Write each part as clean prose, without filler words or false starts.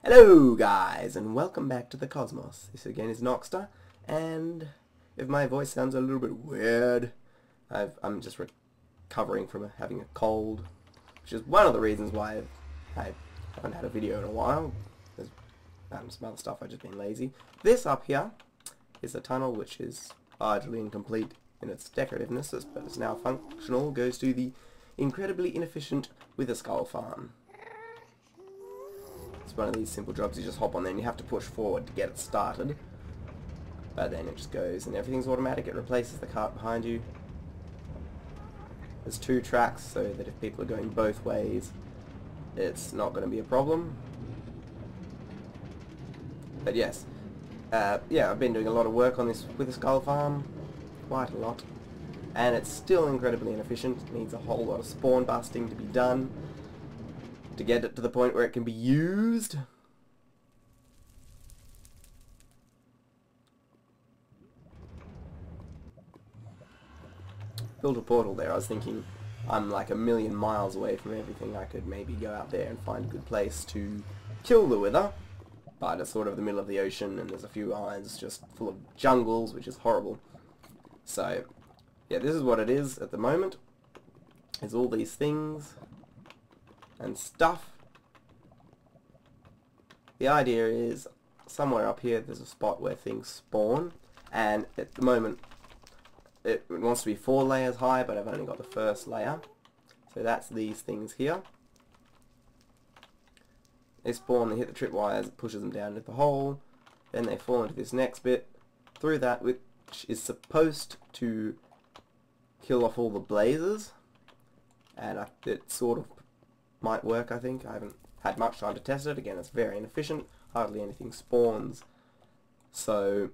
Hello guys, and welcome back to the Cosmos. This again is Noxter, and if my voice sounds a little bit weird, I'm just recovering from having a cold, which is one of the reasons why I haven't had a video in a while. There's some other stuff, I've just been lazy. This up here is a tunnel which is largely incomplete in its decorativeness, but it's now functional, goes to the incredibly inefficient Witherin farm. It's one of these simple jobs, you just hop on there and you have to push forward to get it started. But then it just goes and everything's automatic, it replaces the cart behind you. There's two tracks so that if people are going both ways, it's not going to be a problem. But yes, yeah, I've been doing a lot of work on this Witherin farm, quite a lot. And it's still incredibly inefficient, it needs a whole lot of spawn busting to be done to get it to the point where it can be used. Built a portal there. I was thinking I'm like a million miles away from everything. I could maybe go out there and find a good place to kill the Wither, but it's sort of the middle of the ocean and there's a few islands just full of jungles, which is horrible. So yeah, this is what it is at the moment. There's all these things and stuff. The idea is somewhere up here there's a spot where things spawn, and at the moment it wants to be 4 layers high, but I've only got the first layer. So that's these things here. They spawn, they hit the tripwires, it pushes them down into the hole, then they fall into this next bit, through that, which is supposed to kill off all the blazes, and it sort of might work, I think. I haven't had much time to test it. Again, it's very inefficient, hardly anything spawns, so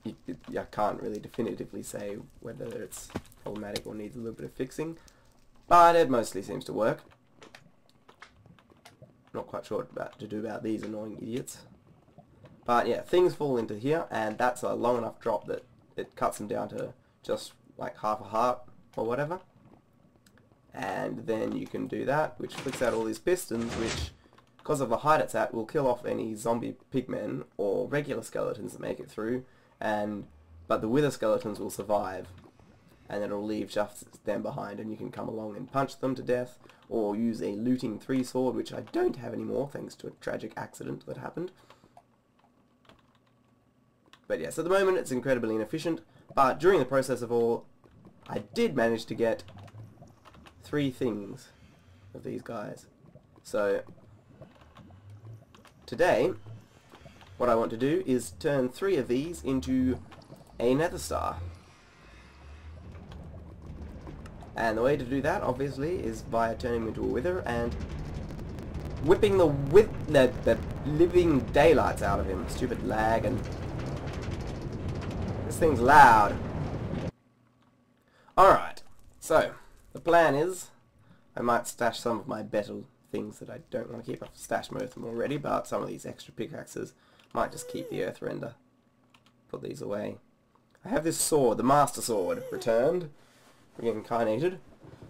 I can't really definitively say whether it's problematic or needs a little bit of fixing, but it mostly seems to work. Not quite sure what to do about these annoying idiots. But yeah, things fall into here, and that's a long enough drop that it cuts them down to just like half a heart or whatever. And then you can do that, which flicks out all these pistons, which, because of the height it's at, will kill off any zombie pigmen or regular skeletons that make it through, but the wither skeletons will survive, and it'll leave just them behind, and you can come along and punch them to death, or use a looting 3 sword, which I don't have anymore thanks to a tragic accident that happened. But yes, at the moment it's incredibly inefficient, but during the process of all, I did manage to get 3 things of these guys. So today what I want to do is turn 3 of these into a nether star. And the way to do that obviously is by turning them into a wither and whipping the living daylights out of him. Stupid lag, and this thing's loud. Alright, so the plan is I might stash some of my better things that I don't want to keep. I've stashed most of them already, but some of these extra pickaxes might just keep the earth render. Put these away. I have this sword, the Master Sword, returned, reincarnated.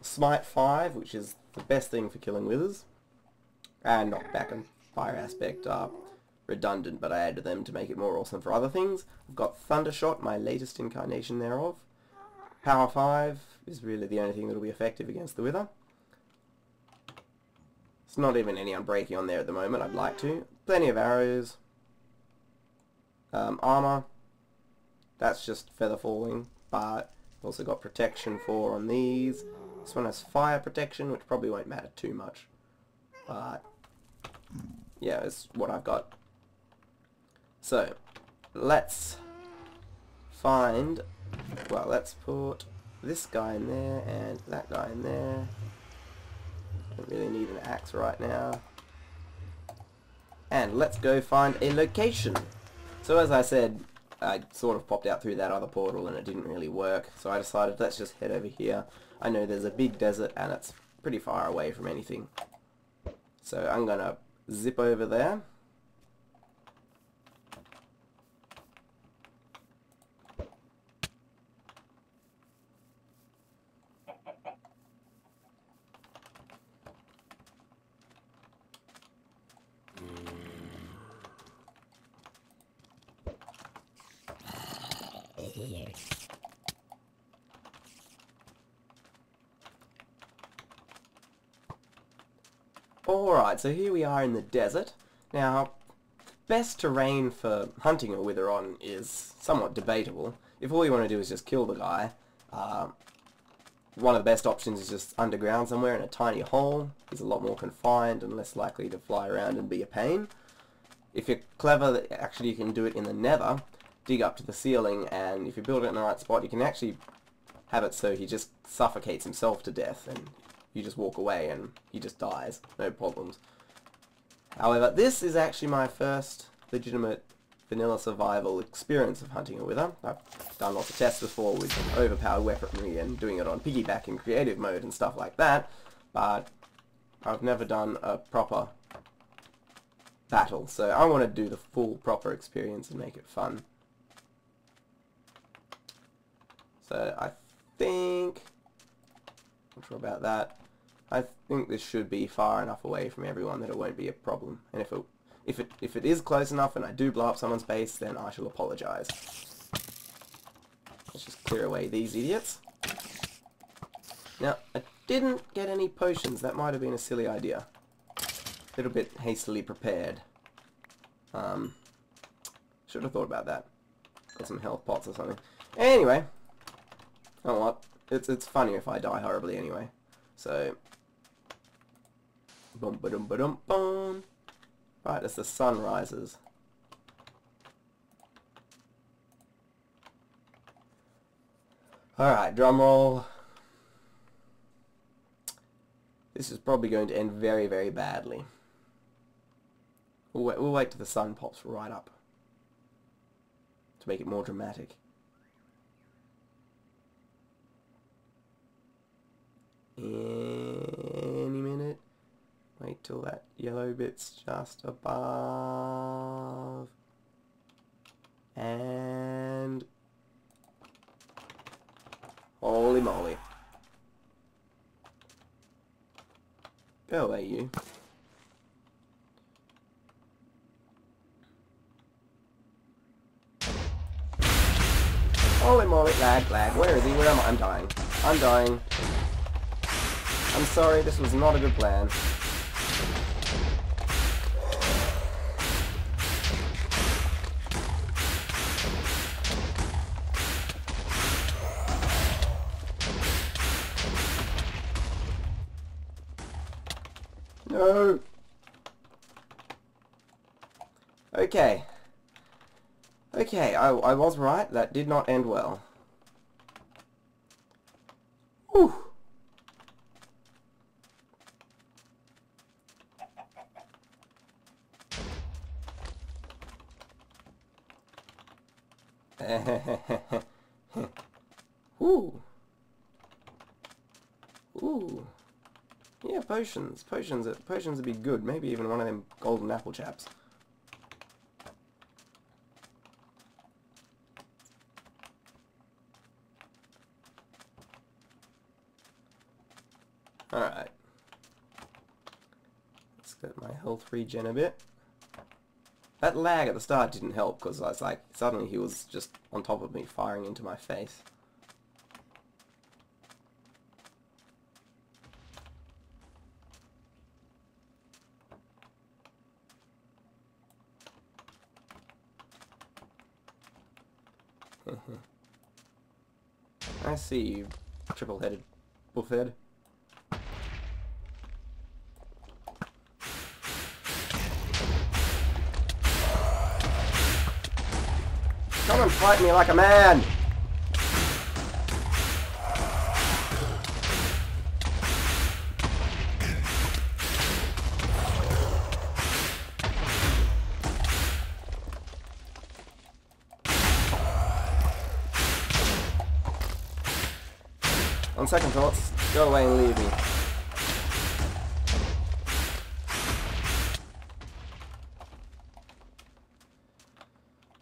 Smite 5, which is the best thing for killing withers. And knockback and fire aspect are redundant, but I added them to make it more awesome for other things. I've got Thundershot, my latest incarnation thereof. Power 5 is really the only thing that will be effective against the Wither. It's not even any unbreaking on there at the moment, I'd like to. Plenty of arrows. Armor. That's just feather falling, but also got protection 4 on these. This one has fire protection, which probably won't matter too much. But yeah, it's what I've got. So, let's find... Well, let's put this guy in there and that guy in there. Don't really need an axe right now. And let's go find a location. So as I said, I sort of popped out through that other portal and it didn't really work. So I decided let's just head over here. I know there's a big desert and it's pretty far away from anything. So I'm gonna zip over there. here. Alright, so here we are in the desert. Now, best terrain for hunting a Witherin is somewhat debatable. If all you want to do is just kill the guy, one of the best options is just underground somewhere in a tiny hole. He's a lot more confined and less likely to fly around and be a pain. If you're clever, actually you can do it in the nether, dig up to the ceiling, and if you build it in the right spot, you can actually have it so he just suffocates himself to death, and you just walk away and he just dies. No problems. However, this is actually my first legitimate vanilla survival experience of hunting a wither. I've done lots of tests before with overpowered weaponry and doing it on piggyback in creative mode and stuff like that, but I've never done a proper battle, so I want to do the full proper experience and make it fun. So I think, not sure about that, I think this should be far enough away from everyone that it won't be a problem. And if it is close enough and I do blow up someone's base, then I shall apologise. Let's just clear away these idiots. Now, I didn't get any potions. That might have been a silly idea. A little bit hastily prepared. Should have thought about that. Got some health pots or something. Anyway, oh what? It's funny if I die horribly anyway. So, boom, ba-dum, ba-dum, boom. Right, as the sun rises. Alright, drum roll. This is probably going to end very, very badly. We'll wait till the sun pops right up to make it more dramatic. Any minute. Wait till that yellow bit's just above. And holy moly. Go away, you. Holy moly, lag, lag. Where is he? Where am I? I'm dying. I'm dying. I'm sorry, this was not a good plan. No! Okay. Okay, I was right. That did not end well. Whew. Ooh. Ooh. Yeah, potions. Potions would be good. Maybe even one of them golden apple chaps. Alright. Let's get my health regen a bit. That lag at the start didn't help because I was like, suddenly he was just on top of me firing into my face. I see you, triple-headed buffhead. Come and fight me like a man! On second thoughts, go away and leave me.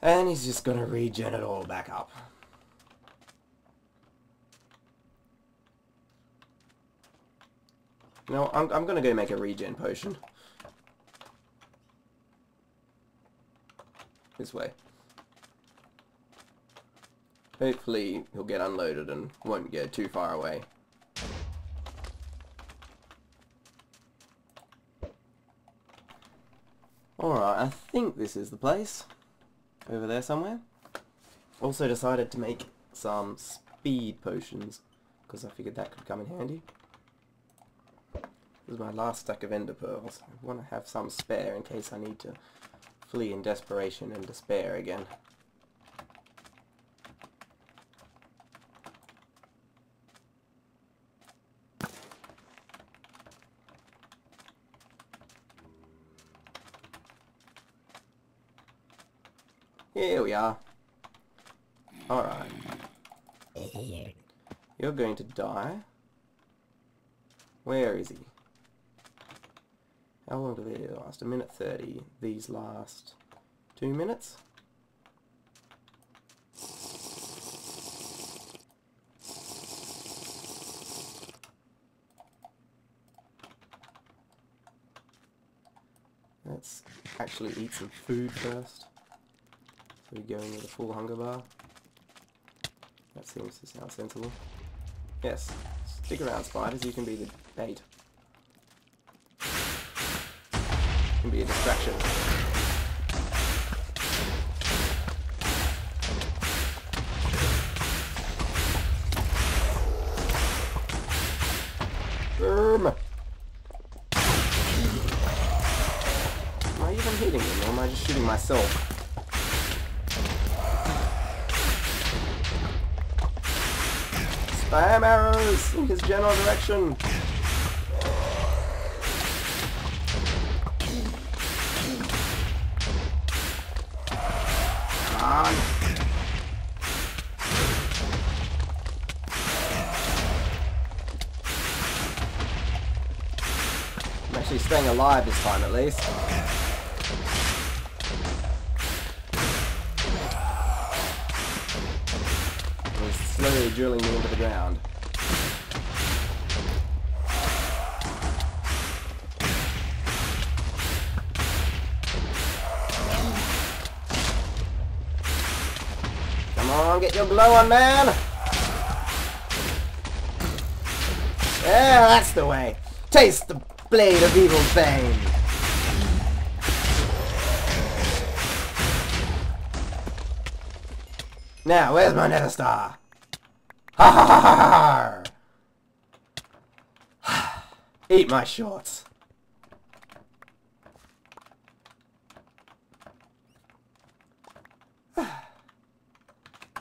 And he's just gonna regen it all back up. No, I'm gonna go make a regen potion. This way. Hopefully he'll get unloaded and won't get too far away. Alright, I think this is the place. Over there somewhere. Also decided to make some speed potions, because I figured that could come in handy. This is my last stack of ender pearls. I want to have some spare in case I need to flee in desperation and despair again. Here we are. Alright. You're going to die. Where is he? How long do they last? 1:30. These last 2 minutes? Let's actually eat some food first. So we go in with a full hunger bar. That seems to sound sensible. Yes, stick around, spiders. You can be the bait. You can be a distraction. Am I even hitting him, or am I just shooting myself? Spam arrows in his general direction. Come on. I'm actually staying alive this time at least. Slowly drilling me into the ground. Come on, get your glow on, man! Yeah, that's the way. Taste the blade of evil's bane. Now, where's my nether star? Ha ha ha ha ha! Eat my shorts.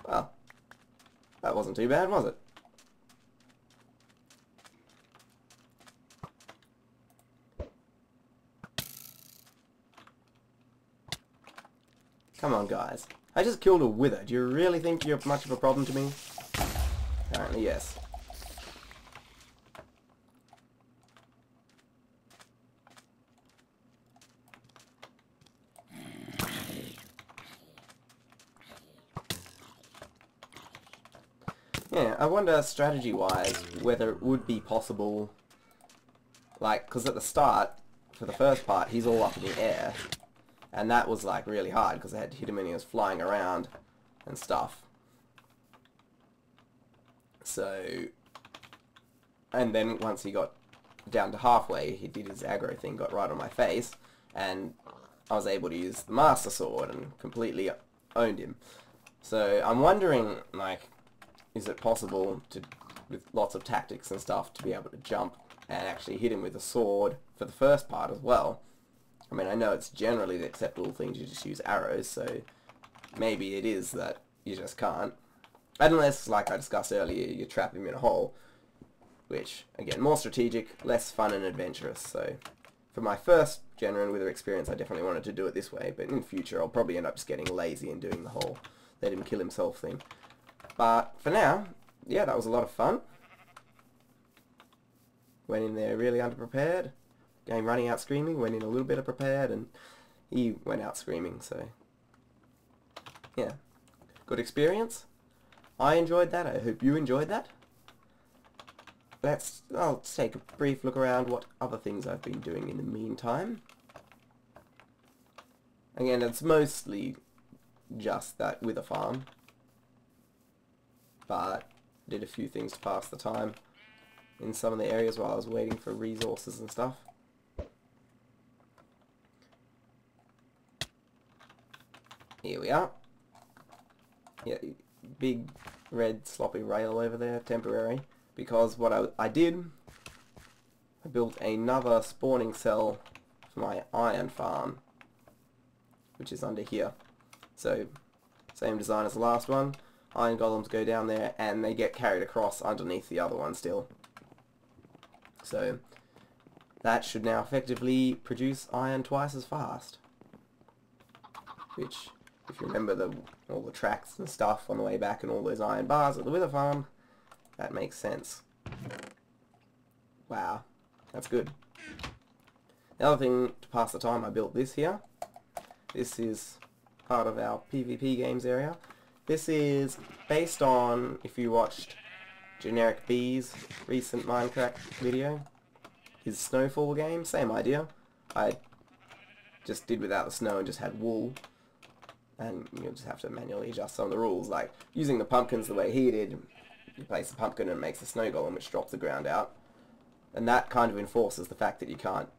Well, that wasn't too bad, was it? Come on, guys. I just killed a wither. Do you really think you're much of a problem to me? Apparently, yes. Yeah, I wonder, strategy-wise, whether it would be possible, like, because at the start, for the first part, he's all up in the air, and that was, like, really hard, because I had to hit him when he was flying around and stuff. So, and then once he got down to halfway, he did his aggro thing, got right on my face, and I was able to use the Master Sword and completely owned him. So I'm wondering, like, is it possible to, with lots of tactics and stuff, to be able to jump and actually hit him with a sword for the first part as well? I mean, I know it's generally the acceptable thing to just use arrows, so maybe it is that you just can't. Unless, like I discussed earlier, you trap him in a hole, which, again, more strategic, less fun and adventurous. So, for my first General and Wither experience, I definitely wanted to do it this way, but in future I'll probably end up just getting lazy and doing the whole let him kill himself thing. But, for now, yeah, that was a lot of fun. Went in there really underprepared, came running out screaming, went in a little bit of prepared, and he went out screaming, so, yeah, good experience. I enjoyed that. I hope you enjoyed that. I'll take a brief look around what other things I've been doing in the meantime. Again, it's mostly just that wither farm. but did a few things to pass the time in some of the areas while I was waiting for resources and stuff. Here we are. Yeah, big red sloppy rail over there, temporary, because what I did, I built another spawning cell for my iron farm, which is under here. So, same design as the last one. Iron golems go down there and they get carried across underneath the other one still. So, that should now effectively produce iron twice as fast. Which, if you remember all the tracks and stuff on the way back and all those iron bars at the Wither farm, that makes sense. Wow, that's good. The other thing to pass the time, I built this here. This is part of our PvP games area. This is based on, if you watched Generic B's recent Minecraft video, his Snowfall game, same idea. I just did without the snow and just had wool. And you'll just have to manually adjust some of the rules, like using the pumpkins the way he did. You place a pumpkin and it makes a snow golem which drops the ground out. And that kind of enforces the fact that you can't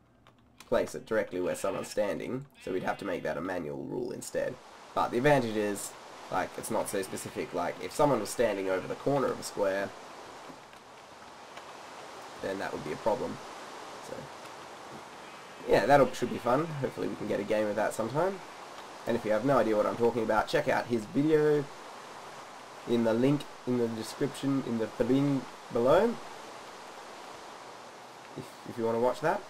place it directly where someone's standing, so we'd have to make that a manual rule instead. But the advantage is, like, it's not so specific. Like, if someone was standing over the corner of a square, then that would be a problem. So, yeah, that should be fun. Hopefully we can get a game of that sometime. And if you have no idea what I'm talking about, check out his video in the link in the description, in the link below, if you want to watch that.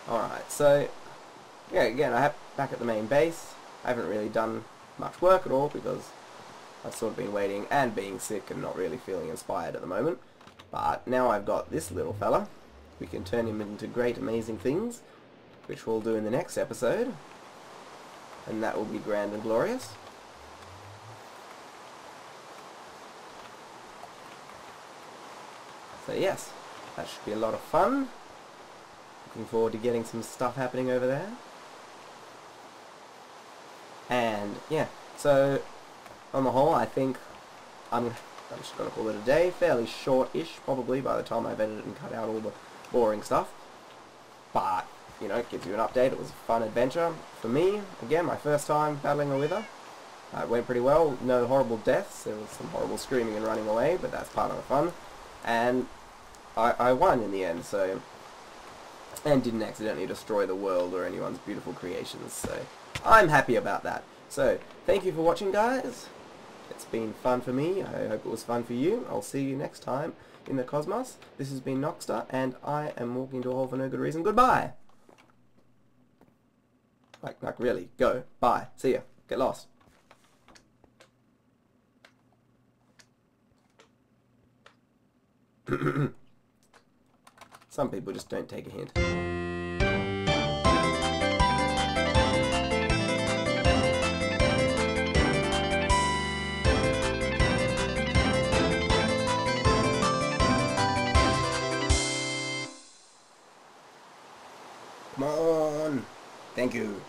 Alright, so, yeah, again, back at the main base. I haven't really done much work at all because I've sort of been waiting and being sick and not really feeling inspired at the moment. But now I've got this little fella. We can turn him into great amazing things, which we'll do in the next episode, and that will be grand and glorious. So yes, that should be a lot of fun. Looking forward to getting some stuff happening over there. And yeah, so on the whole, I think I'm just going to call it a day. Fairly short-ish, probably, by the time I've edited and cut out all the boring stuff. But you know, it gives you an update. It was a fun adventure for me. Again, my first time battling a Wither. It went pretty well. No horrible deaths. There was some horrible screaming and running away, but that's part of the fun. And I won in the end, so, and didn't accidentally destroy the world or anyone's beautiful creations, so I'm happy about that. So, thank you for watching, guys. It's been fun for me. I hope it was fun for you. I'll see you next time in the cosmos. This has been Noxter, and I am walking into a hole for no good reason. Goodbye! Like really, go, bye, see ya, get lost. Some people just don't take a hint. Come on! Thank you.